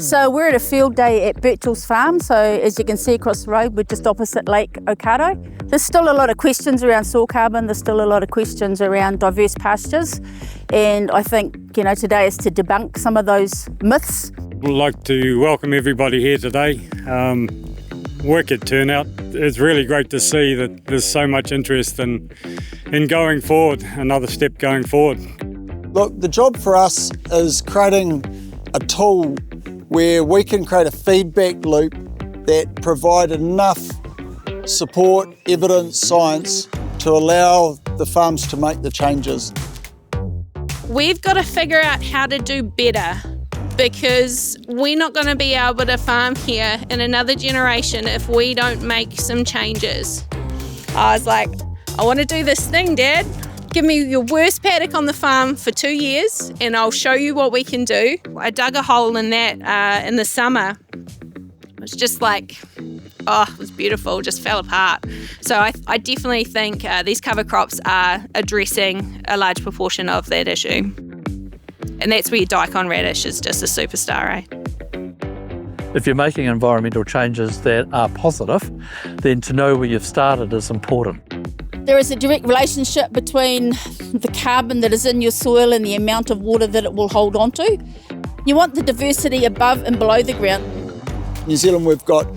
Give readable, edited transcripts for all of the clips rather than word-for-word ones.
So we're at a field day at Birchall's farm. So as you can see across the road, we're just opposite Lake Okado. There's still a lot of questions around soil carbon. There's still a lot of questions around diverse pastures. And I think, today is to debunk some of those myths. I'd like to welcome everybody here today. Wicked turnout. It's really great to see that there's so much interest in going forward, another step going forward. Look, the job for us is creating a tool where we can create a feedback loop that provide enough support, evidence, science to allow the farms to make the changes. We've got to figure out how to do better, because we're not going to be able to farm here in another generation if we don't make some changes. I was like, I want to do this thing, Dad. Give me your worst paddock on the farm for 2 years and I'll show you what we can do. I dug a hole in that in the summer. It was just like, it was beautiful, just fell apart. So I definitely think these cover crops are addressing a large proportion of that issue. And that's where your daikon radish is just a superstar, eh? If you're making environmental changes that are positive, then to know where you've started is important. There is a direct relationship between the carbon that is in your soil and the amount of water that it will hold on to. You want the diversity above and below the ground. In New Zealand, we've got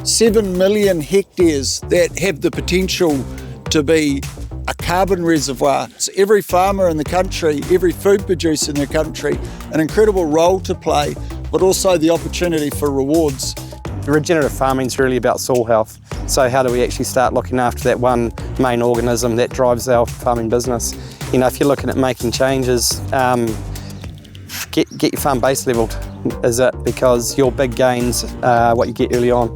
7 million hectares that have the potential to be a carbon reservoir. So every farmer in the country, every food producer in the country, an incredible role to play, but also the opportunity for rewards. Regenerative farming is really about soil health. So how do we actually start looking after that one main organism that drives our farming business? If you're looking at making changes, get your farm base levelled, is it? Because your big gains are what you get early on.